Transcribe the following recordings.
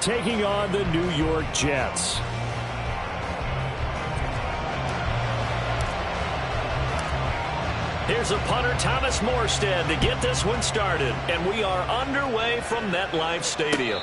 taking on the New York Jets. Here's a punter, Thomas Morstead, to get this one started. And we are underway from MetLife Stadium.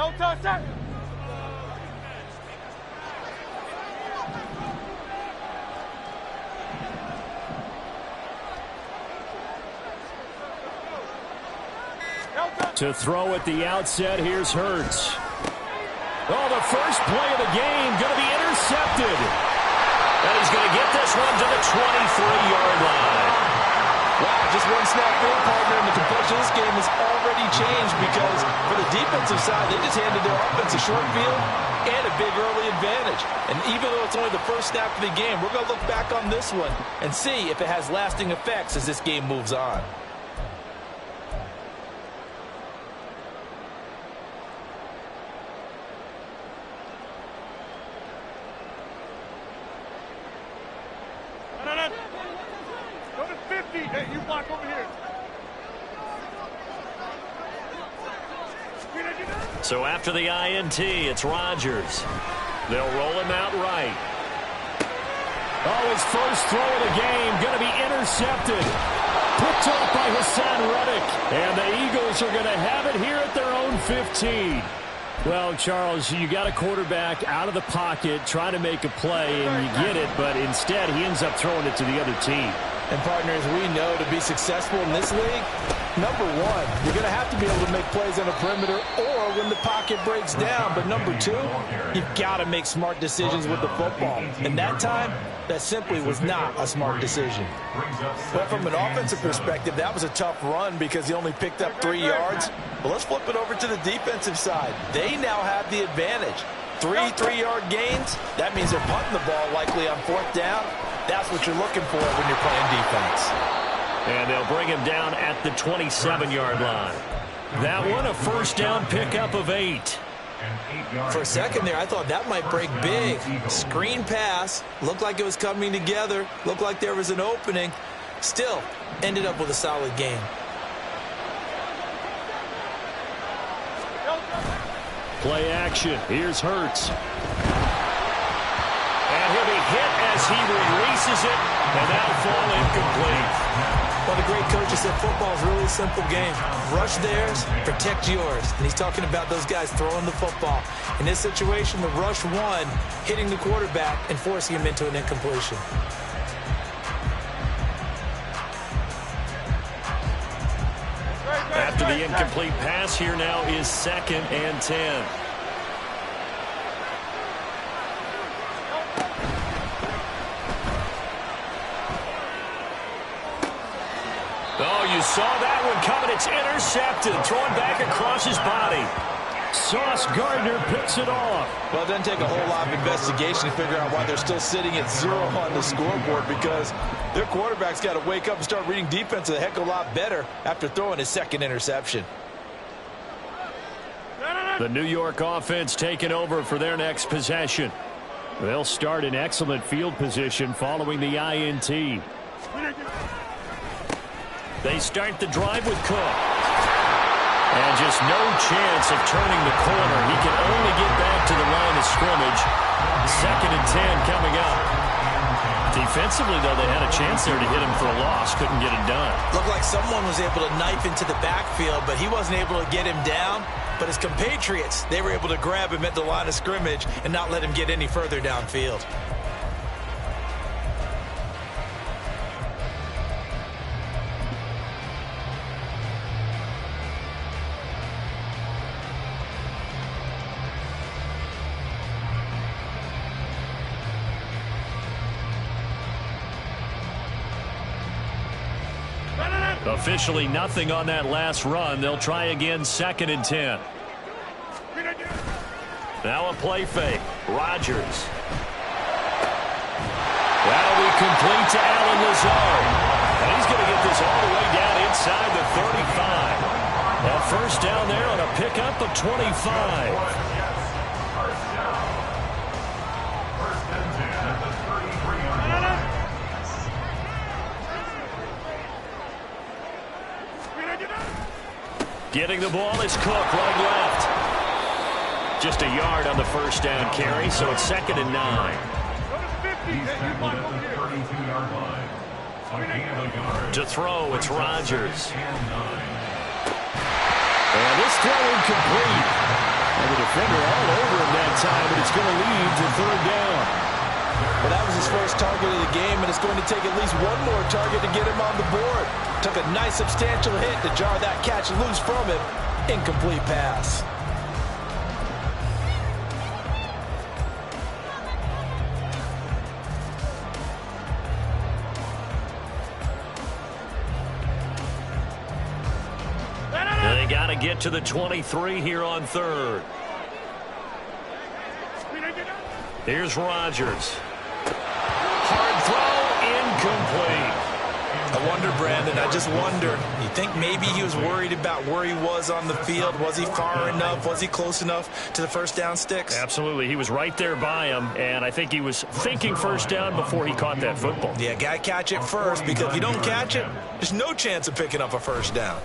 No touch that. To throw at the outset, here's Hurts. Oh, the first play of the game going to be intercepted. And he's going to get this one to the 23-yard line. Wow, just one snap in, partner, and the complexion of this game has already changed because for the defensive side, they just handed their offense a short field and a big early advantage. And even though it's only the first snap of the game, we're going to look back on this one and see if it has lasting effects as this game moves on. Go to 50. Hey, you block over here. So after the INT, it's Rodgers. They'll roll him out right. Oh, his first throw of the game going to be intercepted. Picked off by Hassan Reddick. And the Eagles are going to have it here at their own 15. Well, Charles, you got a quarterback out of the pocket trying to make a play, and you get it, but instead he ends up throwing it to the other team. And partners, we know to be successful in this league, Number one, you're going to have to be able to make plays on the perimeter or when the pocket breaks down. But number two, you've got to make smart decisions with the football. And that time, that simply was not a smart decision. But from an offensive perspective, that was a tough run because he only picked up 3 yards. But let's flip it over to the defensive side. They now have the advantage. 3 3-yard gains, that means they're punting the ball likely on 4th down. That's what you're looking for when you're playing defense. And they'll bring him down at the 27-yard line. That one, a first down pickup of 8. For a second there, I thought that might break big. Screen pass, looked like it was coming together, looked like there was an opening. Still, ended up with a solid game. Play action. Here's Hurts. And he'll be hit as he releases it, and that'll fall incomplete. Well, the great coach said football is really a simple game. Rush theirs, protect yours. And he's talking about those guys throwing the football. In this situation, the rush won, hitting the quarterback and forcing him into an incompletion. After the incomplete pass, here now is 2nd and 10. Oh, you saw that one coming. It's intercepted. Thrown back across his body. Sauce Gardner picks it off. Well, it doesn't take a whole lot of investigation to figure out why they're still sitting at 0 on the scoreboard, because their quarterback's got to wake up and start reading defense a heck of a lot better after throwing his 2nd interception. The New York offense taking over for their next possession. They'll start in excellent field position following the INT. They start the drive with Cook. And just no chance of turning the corner. He can only get back to the line of scrimmage. 2nd and 10 coming up. Defensively, though, they had a chance there to hit him for a loss. Couldn't get it done. Looked like someone was able to knife into the backfield, but he wasn't able to get him down. But his compatriots, they were able to grab him at the line of scrimmage and not let him get any further downfield. Officially nothing on that last run. They'll try again, 2nd and 10. Now a play fake. Rodgers. That'll be complete to Alan Lazard. And he's going to get this all the way down inside the 35. A first down there on a pickup of 25. Getting the ball is Cook, right left. Just a yard on the first down carry, so it's 2nd and 9. To throw, it's Rodgers. And this throw incomplete. And the defender all over him that time, but it's going to lead to 3rd down. Well, that was his first target of the game, and it's going to take at least one more target to get him on the board. Took a nice substantial hit to jar that catch loose from him. Incomplete pass. They got to get to the 23 here on 3rd. Here's Rodgers. Hard throw, incomplete. I wonder, Brandon, I just wonder, you think maybe he was worried about where he was on the field? Was he far enough? Was he close enough to the first down sticks? Absolutely. He was right there by him, and I think he was thinking first down before he caught that football. Yeah, got to catch it first, because if you don't catch it, there's no chance of picking up a first down.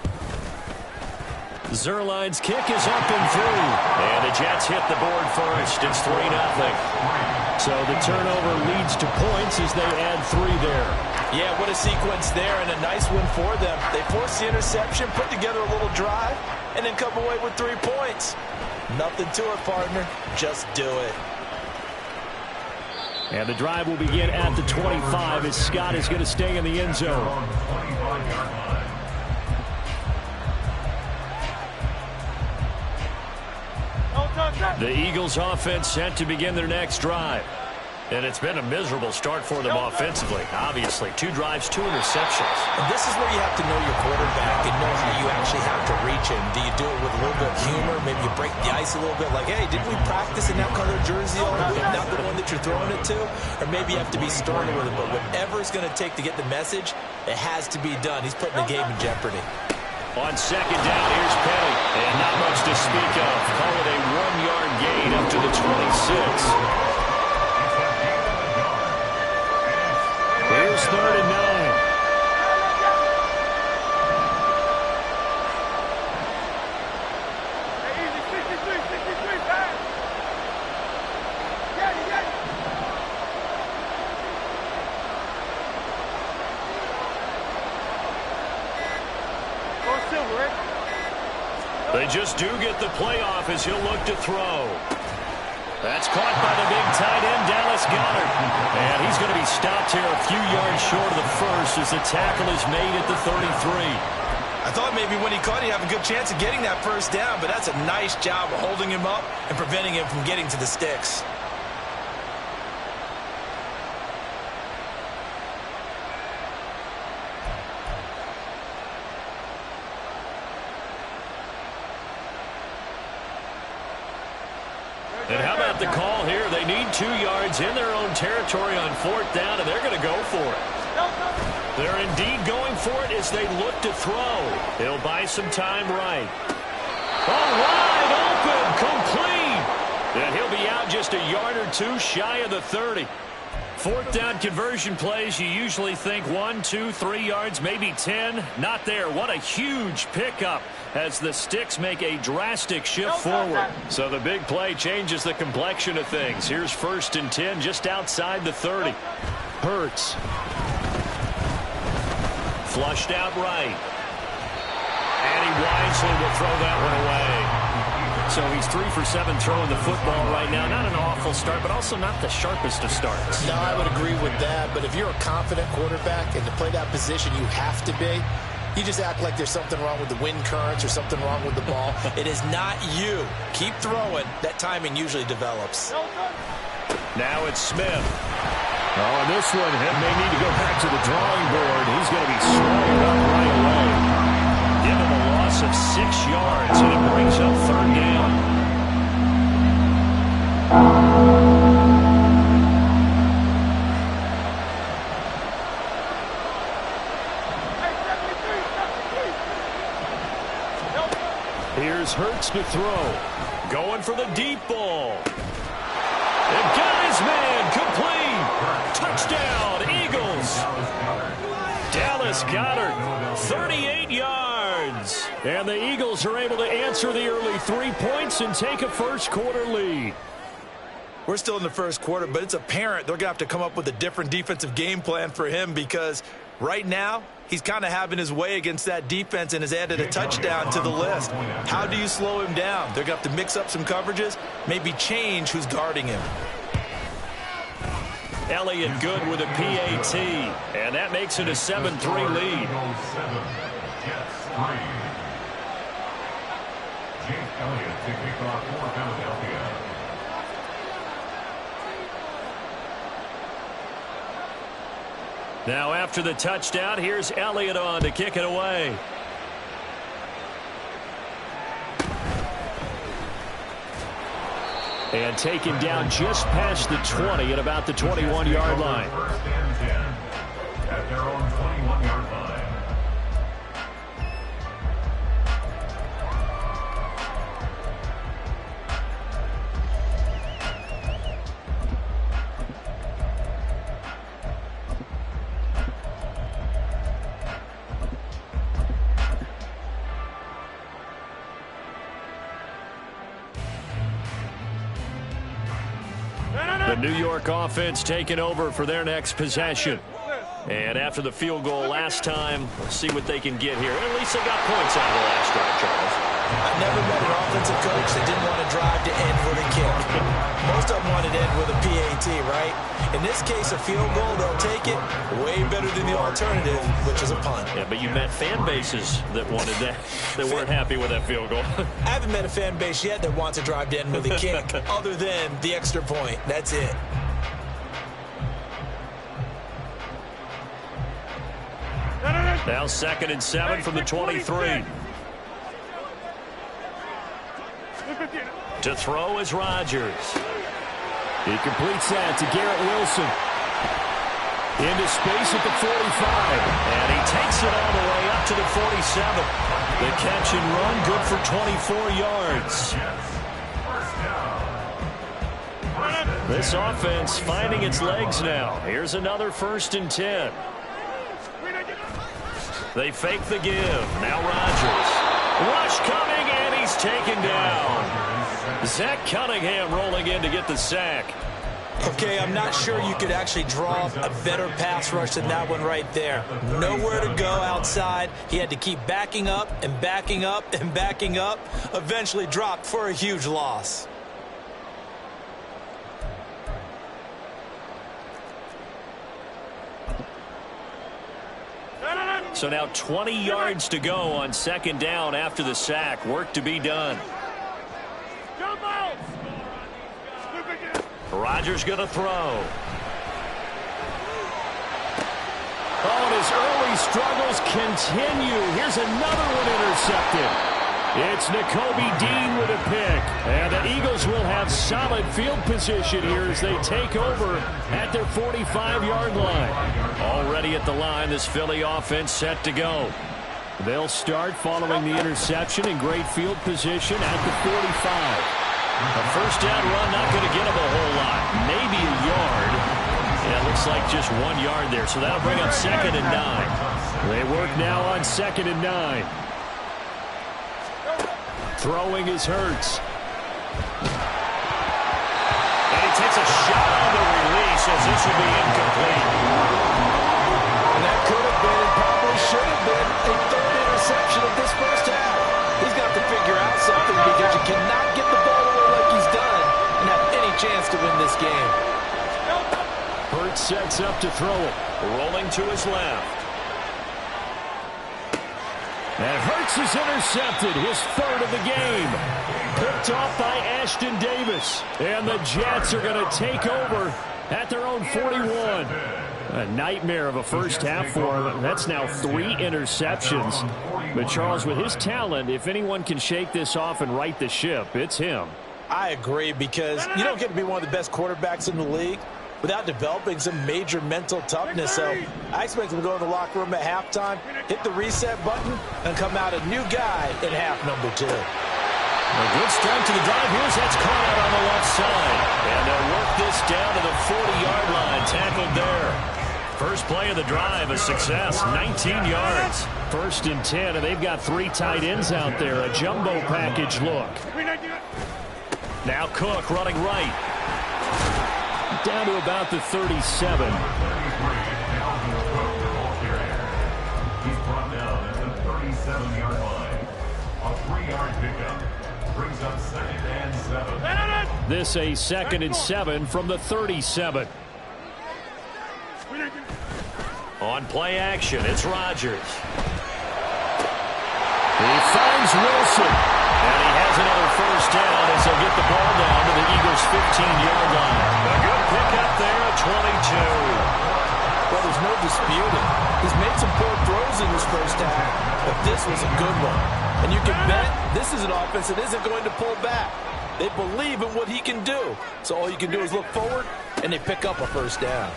Zuerlein's kick is up and through. And the Jets hit the board first. It's 3-0. So the turnover leads to points as they add 3 there. Yeah, what a sequence there, and a nice win for them. They forced the interception, put together a little drive, and then come away with 3 points. Nothing to it, partner. Just do it. And the drive will begin at the 25 as Scott is going to stay in the end zone. The Eagles offense set to begin their next drive. And it's been a miserable start for them offensively. Obviously, 2 drives, 2 interceptions. And this is where you have to know your quarterback and know how you actually have to reach him. Do you do it with a little bit of humor? Maybe you break the ice a little bit like, hey, didn't we practice in that color jersey already? Not the one that you're throwing it to? Or maybe you have to be sterner with it. But whatever it's going to take to get the message, it has to be done. He's putting the game in jeopardy. On second down, here's Penny. And not much to speak of. Call it a 1-yard gain up to the 26. Here's 3rd and 9. Easy, 63, pass. Yeah. Go Silver, Rick. They just do get the playoff as he'll look to throw. That's caught by the big tight end, Dallas Goedert. And he's going to be stopped here a few yards short of the first as the tackle is made at the 33. I thought maybe when he caught it, he'd have a good chance of getting that first down, but that's a nice job of holding him up and preventing him from getting to the sticks. And how about the call here? They need 2 yards in their own territory on 4th down, and they're going to go for it. They're indeed going for it as they look to throw. He'll buy some time right. Oh, wide open, complete. And he'll be out just a yard or 2 shy of the 30. 4th down conversion plays, you usually think 1, 2, 3 yards, maybe 10. Not there. What a huge pickup as the sticks make a drastic shift forward. So the big play changes the complexion of things. Here's 1st and 10 just outside the 30. Hurts. Flushed out right. And he wisely will throw that one away. So he's 3 for 7 throwing the football right now. Not an awful start, but also not the sharpest of starts. No, I would agree with that. But if you're a confident quarterback and to play that position, you have to be. You just act like there's something wrong with the wind currents or something wrong with the ball. It is not you. Keep throwing. That timing usually develops. Now it's Smith. Oh, and this one may need to go back to the drawing board. He's going to be swallowed up right away. Give him a loss of 6 yards, and it brings up 3rd down. Here's Hurts to throw. Going for the deep ball. And got his man complete. Touchdown, Eagles. Dallas Goedert, 38 yards. And the Eagles are able to answer the early 3 points and take a first-quarter lead. We're still in the first quarter, but it's apparent they're going to have to come up with a different defensive game plan for him because right now he's kind of having his way against that defense and has added a touchdown to the list. How do you slow him down? They're going to have to mix up some coverages, maybe change who's guarding him. Elliott good with a PAT, and that makes it a 7-3 lead. Now after the touchdown, here's Elliott on to kick it away. And taken down just past the 20 at about the 21-yard line. First and 10 at their own 21-yard line. The New York offense taking over for their next possession. And after the field goal last time, let's see what they can get here. At least they got points out of the last drive, Charles. I've never met an offensive coach that didn't want to drive to end with a kick. Most of them wanted to end with a PAT, right? In this case, a field goal, they'll take it. Way better than the alternative, which is a punt. Yeah, but you met fan bases that wanted that, that weren't happy with that field goal. I haven't met a fan base yet that wants to drive to end with a kick, other than the extra point. That's it. Now 2nd and 7 from the 23. To throw is Rodgers. He completes that to Garrett Wilson. Into space at the 45. And he takes it all the way up to the 47. The catch and run, good for 24 yards. This offense finding its legs now. Here's another 1st and 10. They fake the give. Now Rodgers. Rush coming, and he's taken down. Zach Cunningham rolling in to get the sack. Okay, I'm not sure you could actually draw a better pass rush than that one right there. Nowhere to go outside. He had to keep backing up and backing up and backing up. Eventually dropped for a huge loss. So now 20 yards to go on 2nd down after the sack. Work to be done. Rodgers going to throw. Oh, and his early struggles continue. Here's another one intercepted. It's Nakobe Dean with a pick. And the Eagles will have solid field position here as they take over at their 45-yard line. Already at the line, this Philly offense set to go. They'll start following the interception in great field position at the 45. A 1st down run, not going to get him a whole lot. Maybe a yard. Yeah, it looks like just 1 yard there. So that'll bring up 2nd and 9. They work now on 2nd and 9. Throwing is Hurts. And he takes a shot on the release as this will be incomplete. And that could have been and probably should have been a 3rd interception of this 1st half. He's got to figure out something because you cannot get the ball away like he's done and have any chance to win this game. Hurts sets up to throw it. Rolling to his left. And Hurts is intercepted, his 3rd of the game. Picked off by Ashton Davis. And the Jets are going to take over at their own 41. A nightmare of a 1st half for him. That's now 3 interceptions. But Charles, with his talent, if anyone can shake this off and right the ship, it's him. I agree, because you don't get to be one of the best quarterbacks in the league without developing some major mental toughness. So I expect him to go in the locker room at halftime, hit the reset button, and come out a new guy in half number 2. A good start to the drive. Here's that's caught out on the left side. And they'll work this down to the 40-yard line. Tackled there. First play of the drive, a success. 19 yards. 1st and 10, and they've got 3 tight ends out there. A jumbo package look. Now Cook running right. Down to about the 37. He's brought down at the 37-yard line. A 3-yard pickup brings up 2nd and 7. This a 2nd and 7 from the 37. On play action, it's Rodgers. He finds Wilson. And he has another 1st down as he'll get the ball down to the Eagles' 15-yard line. A good pickup there at 22. Well, there's no disputing. He's made some poor throws in this 1st half, but this was a good one. And you can bet this is an offense that isn't going to pull back. They believe in what he can do. So all you can do is look forward, and they pick up a 1st down.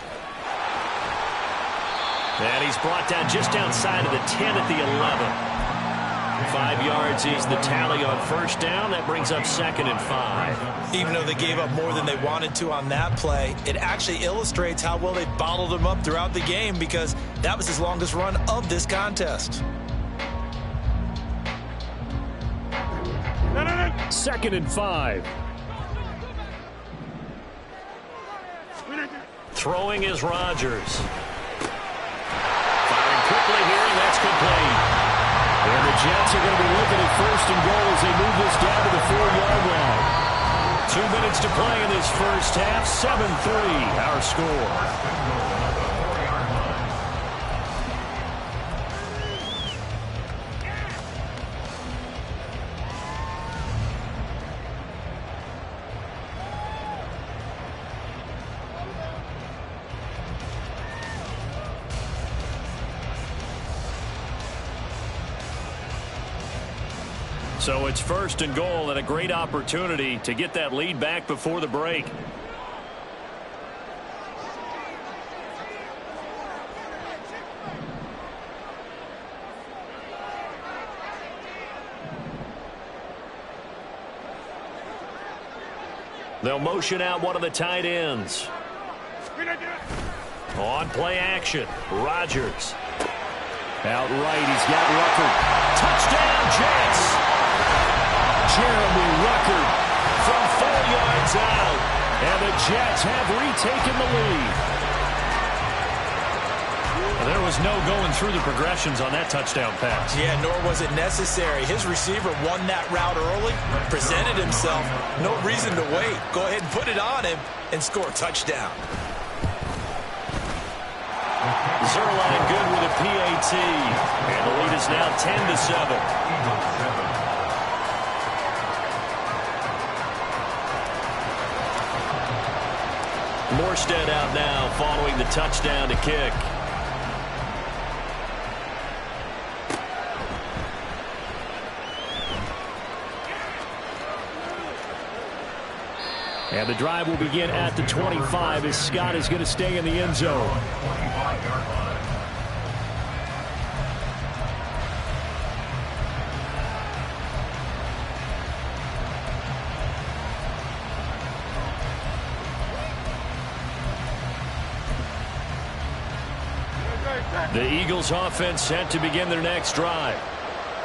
And he's brought down just outside of the 10 at the 11. 5 yards is the tally on 1st down. That brings up 2nd and 5. Even though they gave up more than they wanted to on that play, it actually illustrates how well they bottled him up throughout the game, because that was his longest run of this contest. 2nd and 5. Throwing is Rodgers. Firing quickly here, and that's complete. And the Jets are going to be looking at first and goal as they move this down to the 4-yard line. 2 minutes to play in this first half. 7-3 our score. So it's first and goal and a great opportunity to get that lead back before the break. They'll motion out one of the tight ends. On play action, Rodgers. Out right, he's got Ruckert. Touchdown, Jets! Jeremy Ruckert from 4 yards out. And the Jets have retaken the lead. Well, there was no going through the progressions on that touchdown pass. Yeah, nor was it necessary. His receiver won that route early, presented himself. No reason to wait. Go ahead and put it on him and score a touchdown. Zuerlein good with a PAT. And the lead is now 10-7. Morstead out now following the touchdown to kick. And the drive will begin at the 25 as Scott is going to stay in the end zone. The Eagles offense set to begin their next drive.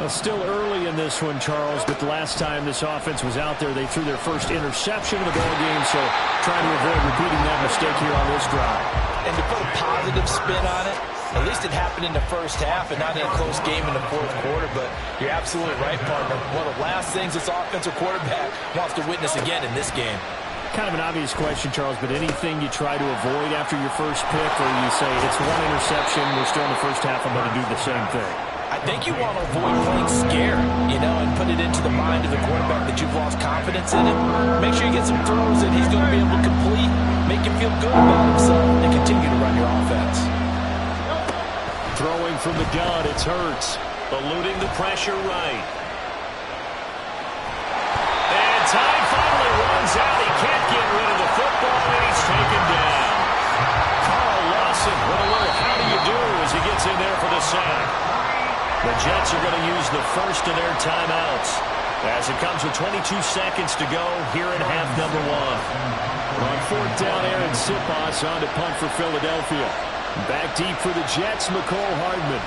Well, still early in this one, Charles, but the last time this offense was out there, they threw their first interception of the ball game, so trying to avoid repeating that mistake here on this drive. And to put a positive spin on it, at least it happened in the first half and not in a close game in the fourth quarter, but you're absolutely right, partner. One of the last things this offensive quarterback wants to witness again in this game. Kind of an obvious question, Charles, but anything you try to avoid after your first pick, or you say it's one interception, we're still in the first half, I'm going to do the same thing? I think you want to avoid playing scared, and put it into the mind of the quarterback that you've lost confidence in him. Make sure you get some throws that he's going to be able to complete, make him feel good about himself, and continue to run your offense. Throwing from the gun, it's Hurts, eluding the pressure right. And time finally runs out. He can't get rid of the football, and he's taken down. Carl Lawson with a little how do you do as he gets in there for the sack. The Jets are going to use the first of their timeouts as it comes with 22 seconds to go here in half number 1. On fourth down, Aaron Sipos on to punt for Philadelphia. Back deep for the Jets, Mecole Hardman.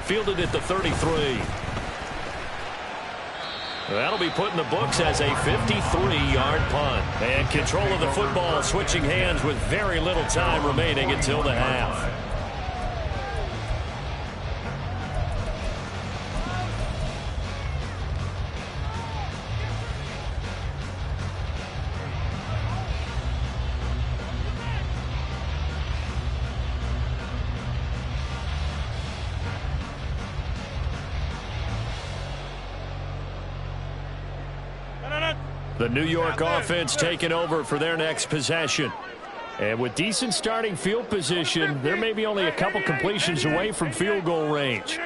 Fielded at the 33. That'll be put in the books as a 53-yard punt. And control of the football switching hands with very little time remaining until the half. The New York offense taking over for their next possession. And with decent starting field position, they're maybe only a couple completions away from field goal range.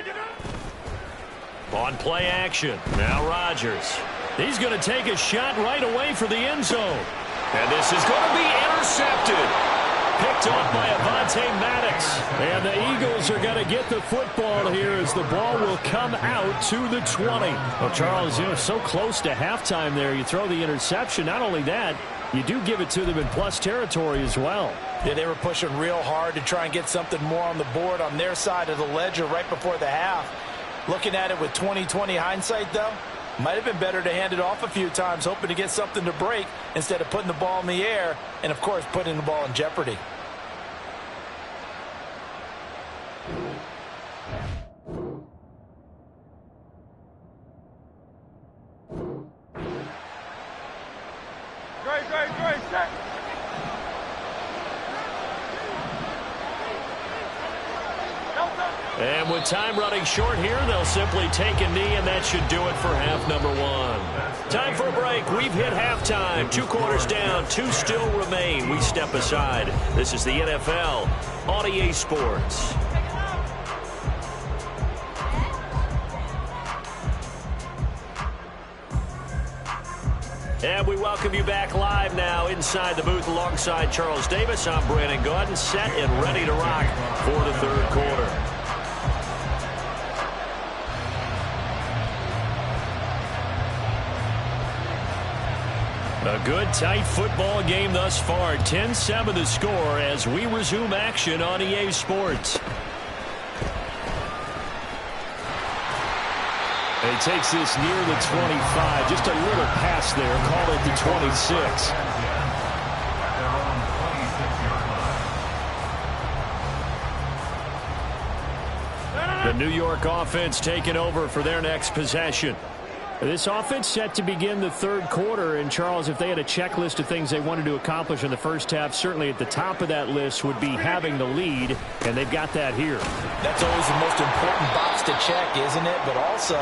On play action, now Rodgers. He's going to take a shot right away for the end zone. And this is going to be intercepted. Picked off by Avonte Maddox. And the Eagles are going to get the football here as the ball will come out to the 20. Well, Charles, so close to halftime there. You throw the interception. Not only that, you do give it to them in plus territory as well. Yeah, they were pushing real hard to try and get something more on the board on their side of the ledger right before the half. Looking at it with 20/20 hindsight, though, might have been better to hand it off a few times, hoping to get something to break instead of putting the ball in the air and, of course, putting the ball in jeopardy. Dre, set. And with time running short here, they'll simply take a knee, and that should do it for half number one. Time for a break. We've hit halftime. 2 quarters down, 2 still remain. We step aside. This is the NFL on EA Sports. And we welcome you back live now inside the booth alongside Charles Davis. I'm Brandon Gaudin, set and ready to rock for the third quarter. A good, tight football game thus far. 10-7 the score as we resume action on EA Sports. He takes this near the 25. Just a little pass there. Call it the 26. The New York offense taking over for their next possession. This offense set to begin the third quarter. And, Charles, if they had a checklist of things they wanted to accomplish in the first half, certainly at the top of that list would be having the lead, and they've got that here. That's always the most important box to check, isn't it? But also,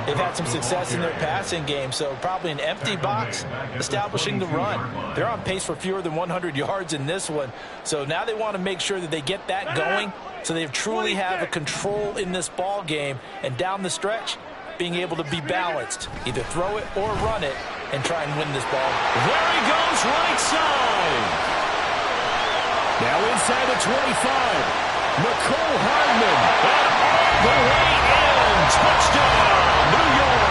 they've had some success in their passing game, so probably an empty box establishing the run. They're on pace for fewer than 100 yards in this one, so now they want to make sure that they get that going so they truly have a control in this ball game, and down the stretch, being able to be balanced, either throw it or run it, and try and win this ball. There he goes, right side. Now inside the 25. Mecole Hardman. And all the way in. Touchdown, New York.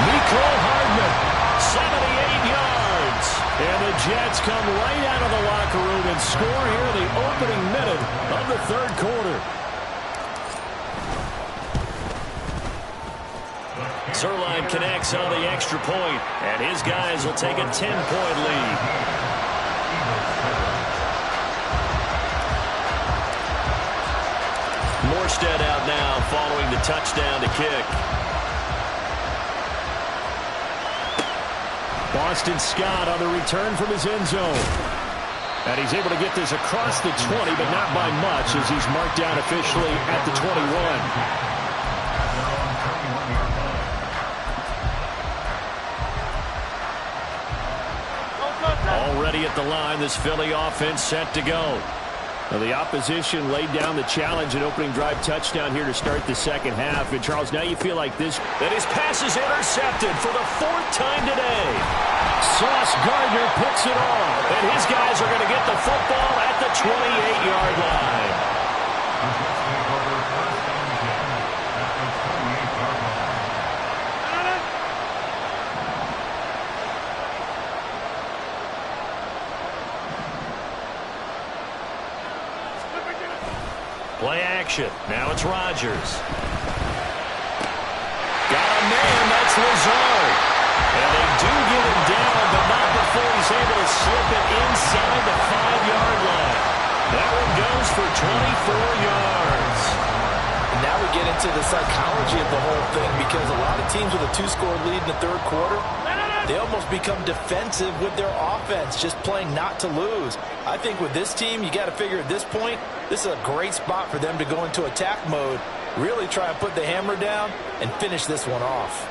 Mecole Hardman, 78 yards. And the Jets come right out of the locker room and score here in the opening minute of the third quarter. Zuerlein connects on the extra point, and his guys will take a 10-point lead. Morstead out now following the touchdown to kick. Boston Scott on the return from his end zone. And he's able to get this across the 20, but not by much as he's marked down officially at the 21. Already at the line, this Philly offense set to go. Now the opposition laid down the challenge and opening drive touchdown here to start the second half. And, Charles, now you feel like this. And his pass is intercepted for the 4th time today. Sauce Gardner picks it off. And his guys are going to get the football at the 28-yard line. Play action. Now it's Rodgers. Got a man. That's Lazard. And they do get him down, but not before he's able to slip it inside the 5-yard line. That one goes for 24 yards. And now we get into the psychology of the whole thing, because a lot of teams with a 2-score lead in the third quarter, they almost become defensive with their offense, just playing not to lose. I think with this team, you got to figure at this point, this is a great spot for them to go into attack mode, really try and put the hammer down and finish this one off.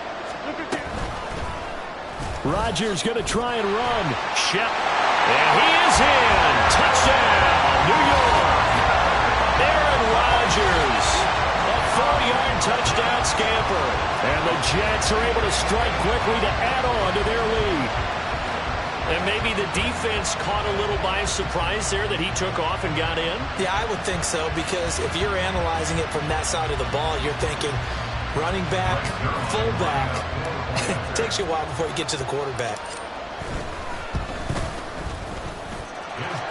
Rodgers going to try and run. Shep. And he is in. Touchdown, New York. Aaron Rodgers. A 4-yard touchdown scamper. And the Jets are able to strike quickly to add on to their lead. And maybe the defense caught a little by surprise there that he took off and got in? Yeah, I would think so, because if you're analyzing it from that side of the ball, you're thinking running back, fullback. It takes you a while before you get to the quarterback.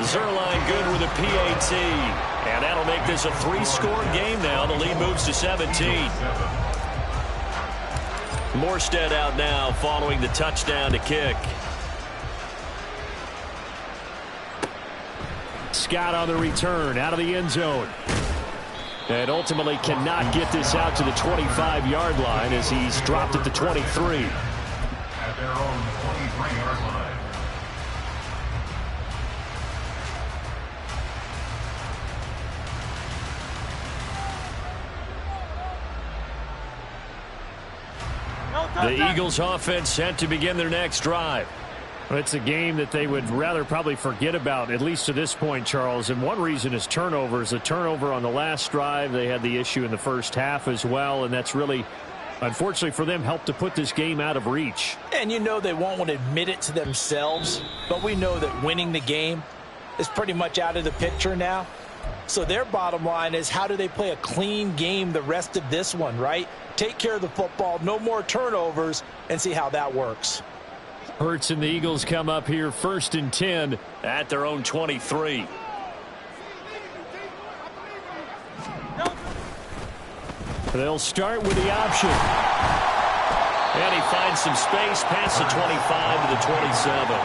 Zuerlein good with a PAT. And that'll make this a 3-score game now. The lead moves to 17. Morstead out now following the touchdown to kick. Scott on the return out of the end zone. And ultimately cannot get this out to the 25-yard line as he's dropped at the 23. At their own 23-yard line. The Eagles offense set to begin their next drive. Well, it's a game that they would rather probably forget about, at least to this point, Charles. And one reason is turnovers. A turnover on the last drive. They had the issue in the first half as well, and that's really, unfortunately for them, helped to put this game out of reach. And you know they won't want to admit it to themselves, but we know that winning the game is pretty much out of the picture now. So their bottom line is, how do they play a clean game the rest of this one, right? Take care of the football, no more turnovers, and see how that works. Hurts and the Eagles come up here 1st and 10 at their own 23. They'll start with the option. And he finds some space past the 25 to the 27.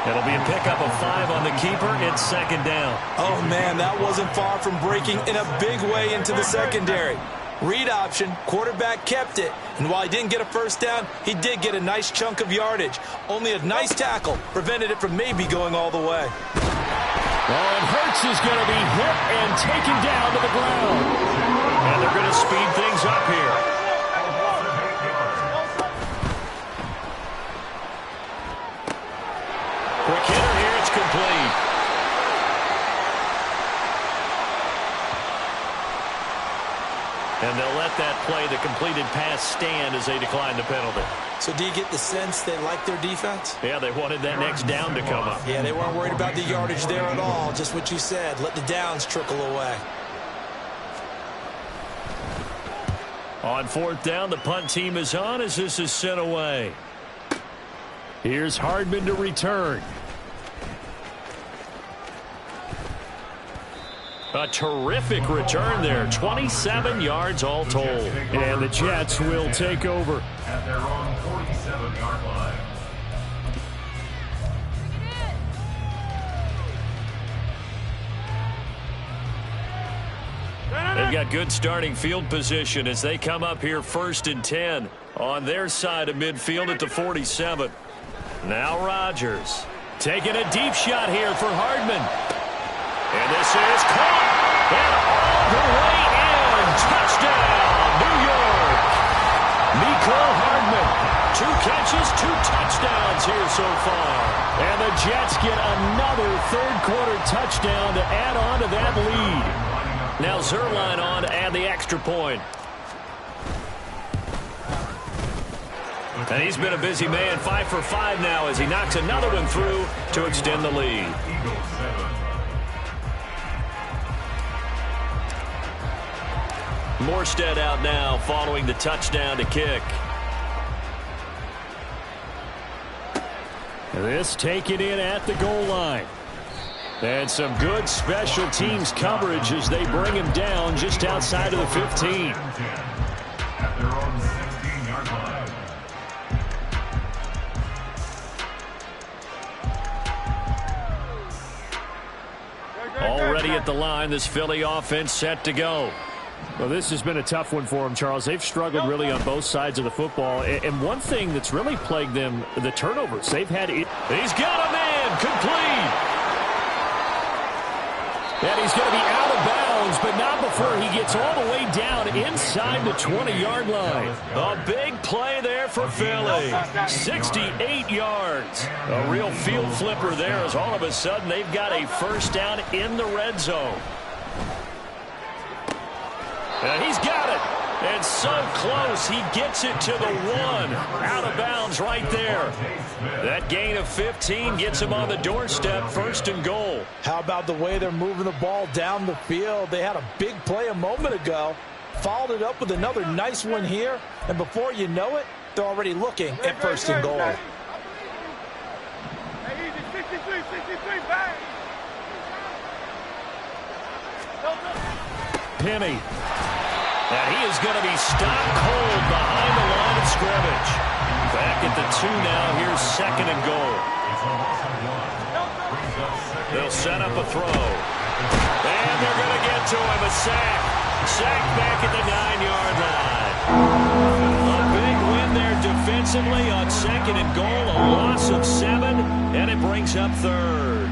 It'll be a pickup of 5 on the keeper. It's 2nd down. Oh, man, that wasn't far from breaking in a big way into the secondary. Read option, quarterback kept it, and while he didn't get a first down, he did get a nice chunk of yardage. Only a nice tackle prevented it from maybe going all the way. Oh, and Hurts is going to be hit and taken down to the ground. And they're going to speed things up here. Quick hitter here, it's complete. And they'll let that play, the completed pass, stand as they decline the penalty. So do you get the sense they like their defense? Yeah, they wanted that next down to come up. Yeah, they weren't worried about the yardage there at all. Just what you said. Let the downs trickle away. On 4th down, the punt team is on as this is sent away. Here's Hardman to return. A terrific return there. 27 yards all told. And the Jets will take over. At their own 47-yard line. They've got good starting field position as they come up here 1st and 10 on their side of midfield at the 47. Now Rodgers taking a deep shot here for Hardman. And this is caught. And all the way in. Touchdown, New York. Mecole Hardman. 2 catches, 2 touchdowns here so far. And the Jets get another third-quarter touchdown to add on to that lead. Now Zuerlein on to add the extra point. And he's been a busy man, 5 for 5 now as he knocks another one through to extend the lead. Morstead out now following the touchdown to kick. This taken in at the goal line. And some good special teams coverage as they bring him down just outside of the 15. At their own 16-yard line. Already at the line, this Philly offense set to go. Well, this has been a tough one for them, Charles. They've struggled really on both sides of the football. And one thing that's really plagued them, the turnovers. They've had it. He's got a man complete. And he's going to be out of bounds, but not before he gets all the way down inside the 20-yard line. A big play there for Philly. 68 yards. A real field flipper there as all of a sudden they've got a first down in the red zone. And he's got it. And so close, he gets it to the 1. Out of bounds right there. That gain of 15 gets him on the doorstep, 1st and goal. How about the way they're moving the ball down the field? They had a big play a moment ago, followed it up with another nice one here, and before you know it, they're already looking at 1st and goal. Hey, easy, 63, bang. Penny. And he is going to be stopped cold behind the line of scrimmage. Back at the 2 now. Here's 2nd and goal. They'll set up a throw. And they're going to get to him. A sack. Sack back at the 9-yard line. A big win there defensively on 2nd and goal. A loss of 7. And it brings up 3rd.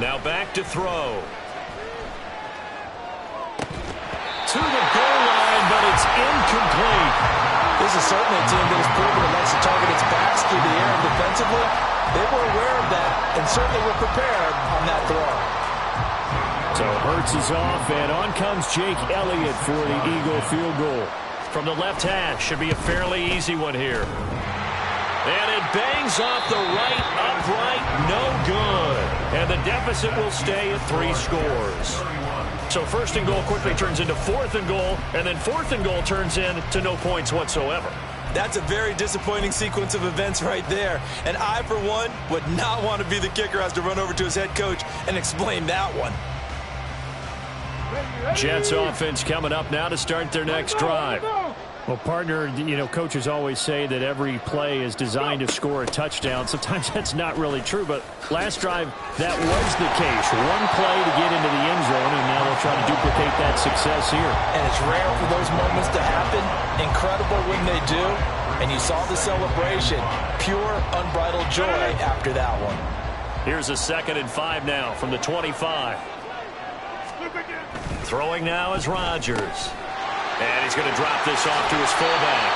Now back to throw. To the goal line, but it's incomplete. This is certainly a team that has proven it likes to target its backs through the air and defensively. They were aware of that and certainly were prepared on that throw. So Hurts is off, and on comes Jake Elliott for the Eagle field goal. From the left hash, should be a fairly easy one here. And it bangs off the right upright, no good. And the deficit will stay at 3 scores. So first and goal quickly turns into fourth and goal, and then fourth and goal turns into no points whatsoever. That's a very disappointing sequence of events right there. And I, for one, would not want to be the kicker who has to run over to his head coach and explain that one. Jets offense coming up now to start their next drive. Well, partner, you know, coaches always say that every play is designed to score a touchdown. Sometimes that's not really true, but last drive, that was the case. One play to get into the end zone, and now they'll try to duplicate that success here. And it's rare for those moments to happen. Incredible when they do. And you saw the celebration. Pure, unbridled joy after that one. Here's a 2nd and 5 now from the 25. Throwing now is Rodgers. And he's going to drop this off to his fullback.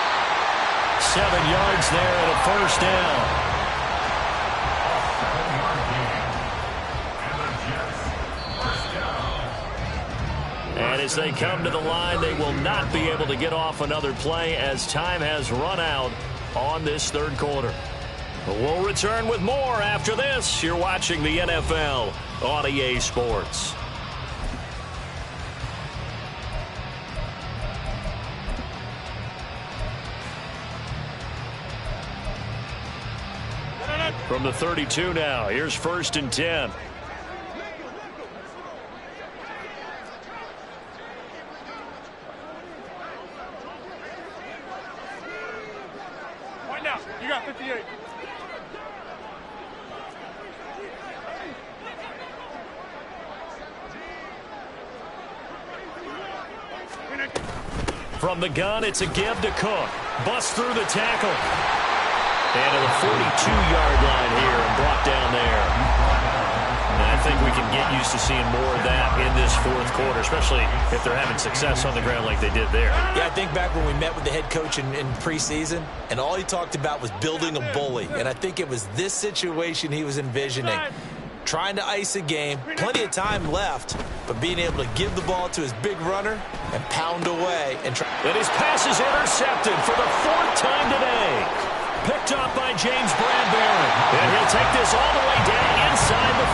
7 yards there and a first down. And as they come to the line, they will not be able to get off another play as time has run out on this third quarter. We'll return with more after this. You're watching the NFL on EA Sports. From the 32 now, here's 1st and 10. Right now, you got 58. From the gun, it's a give to Cook. Busts through the tackle. And to the 42-yard line here and brought down there. And I think we can get used to seeing more of that in this fourth quarter, especially if they're having success on the ground like they did there. Yeah, I think back when we met with the head coach in preseason, and all he talked about was building a bully. And I think it was this situation he was envisioning. Trying to ice a game, plenty of time left, but being able to give the ball to his big runner and pound away. And his pass is intercepted for the 4th time today. Picked up by James Bradbury. And he'll take this all the way down inside the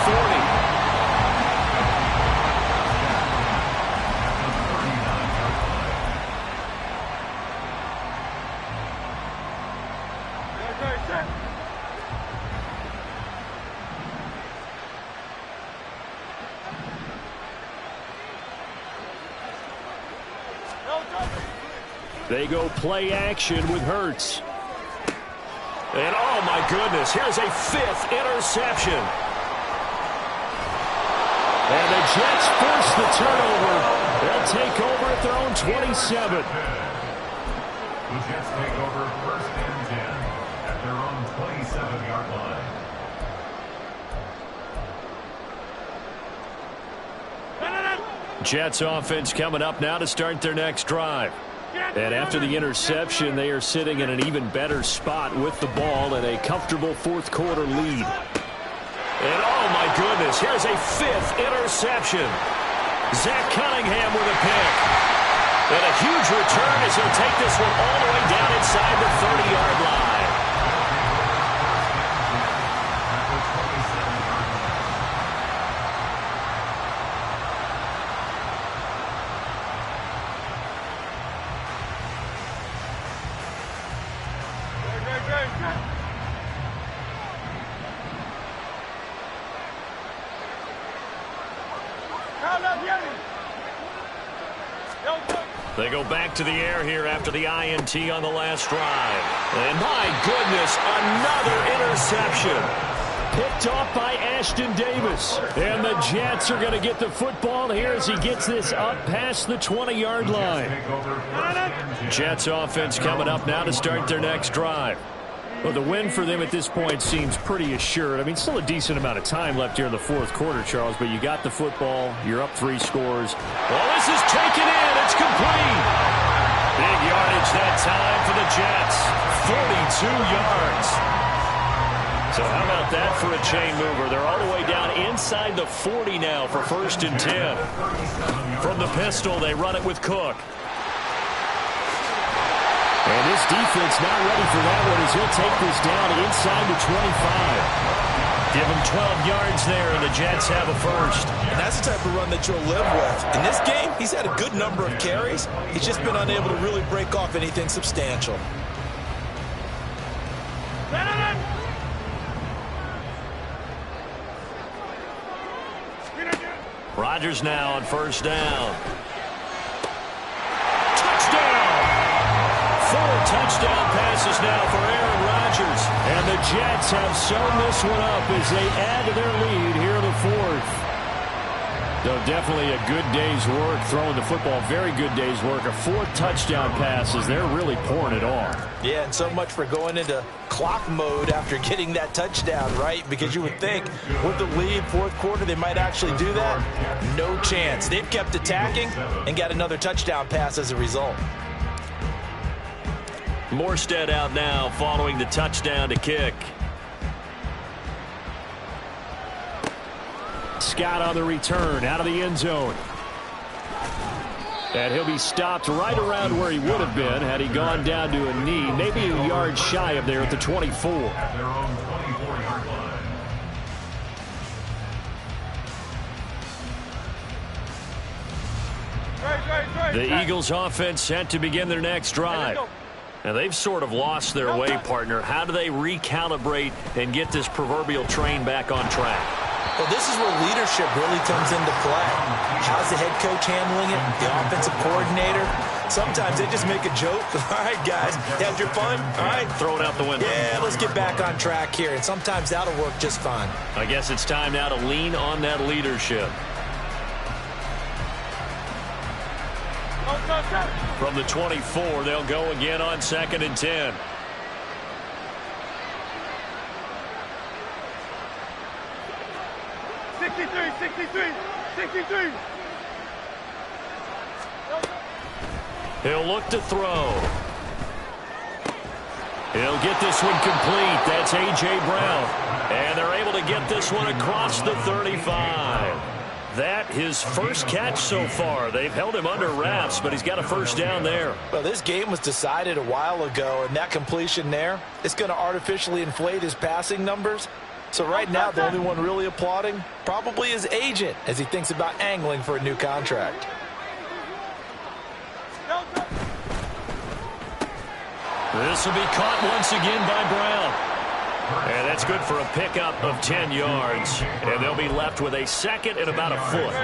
40. They go play action with Hurts. And, oh, my goodness, here's a 5th interception. And the Jets force the turnover. They'll take over at their own 27. The Jets take over 1st and 10 at their own 27-yard line. Jets offense coming up now to start their next drive. And after the interception, they are sitting in an even better spot with the ball and a comfortable fourth quarter lead. And oh my goodness, here's a 5th interception. Zach Cunningham with a pick. And a huge return as he'll take this one all the way down inside the 30-yard line. They go back to the air here after the INT on the last drive. And my goodness, another interception. picked off by Ashton Davis. And the Jets are going to get the football here as he gets this up past the 20-yard line. Jets offense coming up now to start their next drive. Well, the win for them at this point seems pretty assured. I mean, still a decent amount of time left here in the fourth quarter, Charles, but you got the football. You're up 3 scores. Well, this is taken in. It's complete. Big yardage that time for the Jets. 42 yards. So how about that for a chain mover? They're all the way down inside the 40 now for 1st and 10. From the pistol, they run it with Cook. And this defense not ready for that one as he'll take this down inside the 25. Give him 12 yards there, and the Jets have a first. And that's the type of run that you'll live with. In this game, he's had a good number of carries. He's just been unable to really break off anything substantial. Rodgers now on 1st down. Touchdown! 4 touchdown passes now for Aaron Rodgers. And the Jets have sewn this one up as they add to their lead here in the 4th. Though definitely a good day's work throwing the football. Very good day's work. A 4 touchdown passes. They're really pouring it on. Yeah, and so much for going into clock mode after getting that touchdown, right? Because you would think with the lead, 4th quarter, they might actually do that. No chance. They've kept attacking and got another touchdown pass as a result. Morstead out now following the touchdown to kick. Scott on the return out of the end zone. And he'll be stopped right around where he would have been had he gone down to a knee, maybe a yard shy of there at the 24. At their own 24-yard line. The Eagles offense set to begin their next drive. Now they've sort of lost their way, partner. How do they recalibrate and get this proverbial train back on track? Well, this is where leadership really comes into play. How's the head coach handling it? The offensive coordinator? Sometimes they just make a joke. All right, guys, had your fun? All right. Throw it out the window. Yeah, let's get back on track here. And sometimes that'll work just fine. I guess it's time now to lean on that leadership. From the 24, they'll go again on 2nd and 10. He'll look to throw. He'll get this one complete. That's A.J. Brown. And they're able to get this one across the 35. That his first catch so far. They've held him under wraps, but he's got a first down there. Well, this game was decided a while ago, and that completion there is going to artificially inflate his passing numbers. So right now, the only one really applauding probably his agent as he thinks about angling for a new contract. This will be caught once again by Brown. And that's good for a pickup of 10 yards. And they'll be left with a second and about a foot.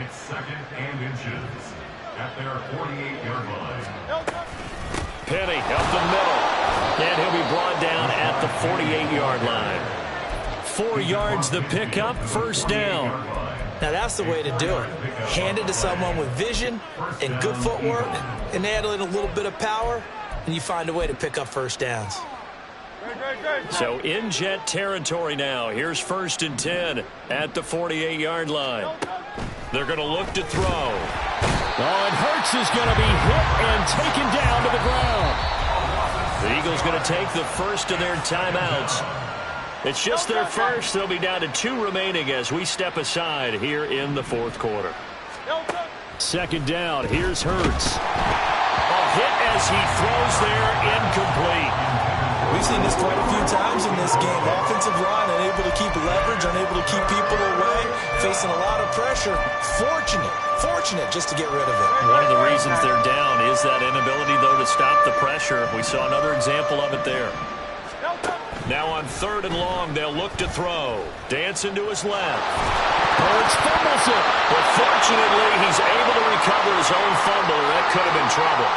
It's 2nd and inches at their 48-yard line. Penny up the middle. And he'll be brought down at the 48-yard line. 4 yards the pickup, first down. Now that's the way to do it. Hand it to someone with vision and good footwork and add in a little bit of power, and you find a way to pick up first downs. So in Jet territory now. Here's 1st and 10 at the 48-yard line. They're going to look to throw. Oh, and Hurts is going to be hit and taken down to the ground. The Eagles going to take the first of their timeouts. It's just their first. They'll be down to 2 remaining as we step aside here in the 4th quarter. 2nd down. Here's Hurts. A hit as he throws there, incomplete. We've seen this quite a few times in this game. Offensive line unable to keep leverage, unable to keep people away, facing a lot of pressure. Fortunate just to get rid of it. One of the reasons they're down is that inability, though, to stop the pressure. We saw another example of it there. Now on 3rd and long, they'll look to throw. Dancing to his left. Hurts fumbles it. But fortunately, he's able to recover his own fumble. That could have been trouble.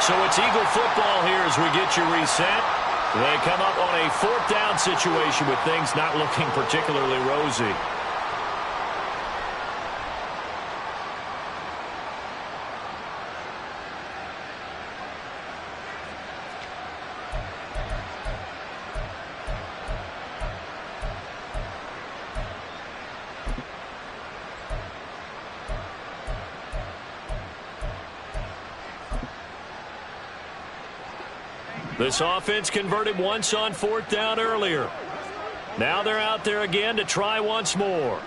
So it's Eagle football here as we get you reset. They come up on a 4th down situation with things not looking particularly rosy. This offense converted once on 4th down earlier. Now they're out there again to try once more.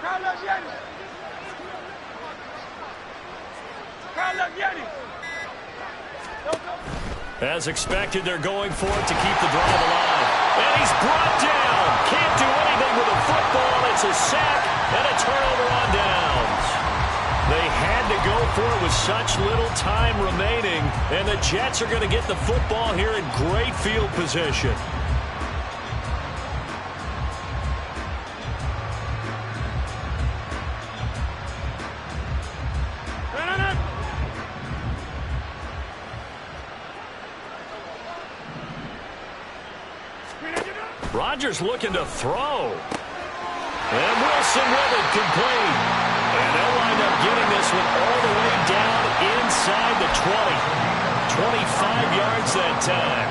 As expected, they're going for it to keep the drive alive. And he's brought down. Can't do anything with a football. It's a sack and a turnover on downs. They had to go for it with such little time remaining, and the Jets are going to get the football here in great field position. Rodgers looking to throw. And Wilson with it, complete. And they'll wind up getting this one all the way down inside the 20. 25 yards that time.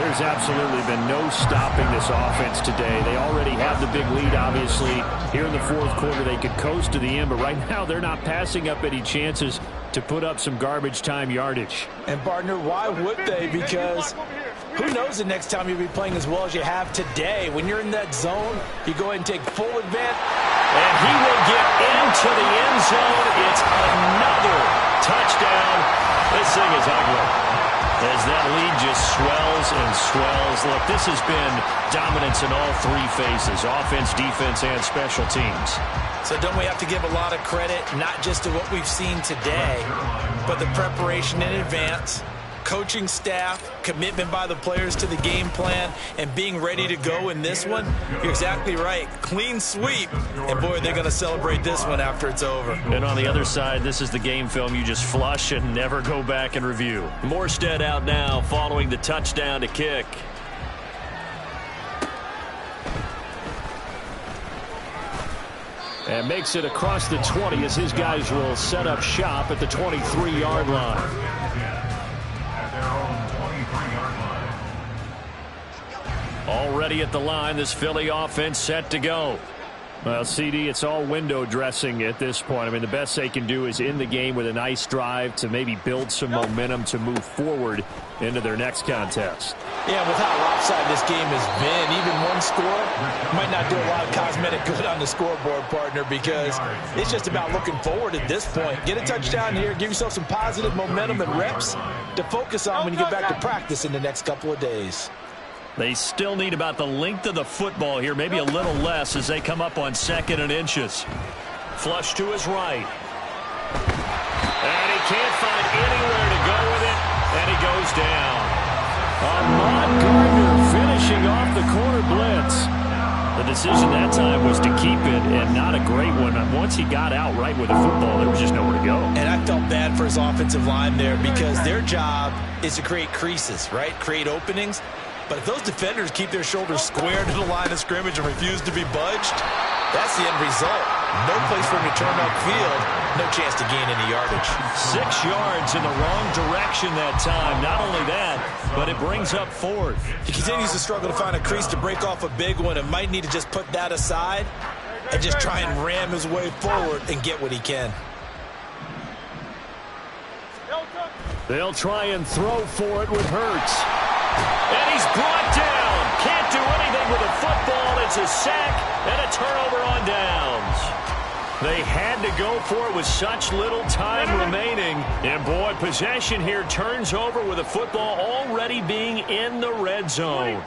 There's absolutely been no stopping this offense today. They already have the big lead, obviously. Here in the 4th quarter, they could coast to the end, but right now they're not passing up any chances to put up some garbage time yardage. And, partner, why would they? Because who knows the next time you'll be playing as well as you have today. When you're in that zone, you go ahead and take full advantage. And he will get into the end zone. It's another touchdown. This thing is ugly. As that lead just swells and swells. Look, this has been dominance in all 3 phases, offense, defense, and special teams. So don't we have to give a lot of credit, not just to what we've seen today, but the preparation in advance, coaching staff, commitment by the players to the game plan, and being ready to go in this one? You're exactly right. Clean sweep. And, boy, they're going to celebrate this one after it's over. And on the other side, this is the game film you just flush and never go back and review. Morstead out now following the touchdown to kick. And makes it across the 20 as his guys will set up shop at the 23-yard line. Already at the line, this Philly offense set to go. Well, CD, it's all window dressing at this point. I mean, the best they can do is end the game with a nice drive to maybe build some momentum to move forward into their next contest. Yeah, with how lopsided this game has been, even one score might not do a lot of cosmetic good on the scoreboard, partner, because it's just about looking forward at this point. Get a touchdown here, give yourself some positive momentum and reps to focus on when you get back to practice in the next couple of days. They still need about the length of the football here, maybe a little less as they come up on 2nd and inches. Flush to his right. And he can't find anywhere to go with it, and he goes down. Ahmad Gardner finishing off the corner blitz. The decision that time was to keep it, and not a great one. Once he got out right with the football, there was just nowhere to go. And I felt bad for his offensive line there because their job is to create creases, right? Create openings. But if those defenders keep their shoulders square to the line of scrimmage and refuse to be budged, that's the end result. No place for him to turn upfield. No chance to gain any yardage. 6 yards in the wrong direction that time. Not only that, but it brings up 4th. He continues to struggle to find a crease to break off a big one and might need to just put that aside and just try and ram his way forward and get what he can. They'll try and throw for it with Hurts. And he's brought down. Can't do anything with a football. It's a sack and a turnover on downs. They had to go for it with such little time remaining. And, boy, possession here turns over with a football already being in the red zone.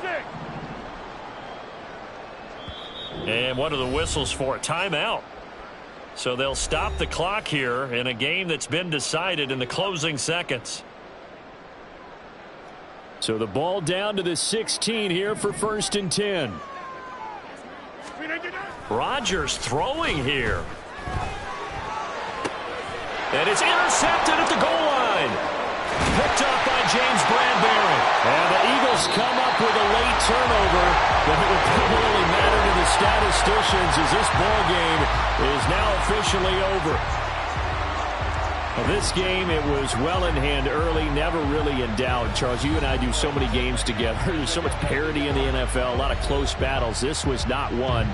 And what are the whistles for? A timeout. So they'll stop the clock here in a game that's been decided in the closing seconds. So the ball down to the 16 here for 1st and 10. Rodgers throwing here. And it's intercepted at the goal line. Picked up by James Bradbury. And the Eagles come up with a late turnover, but it would probably matter to the statisticians as this ball game is now officially over. Well, this game, it was well in hand early, never really in doubt. Charles, you and I do so many games together. There's so much parity in the NFL, a lot of close battles. This was not one.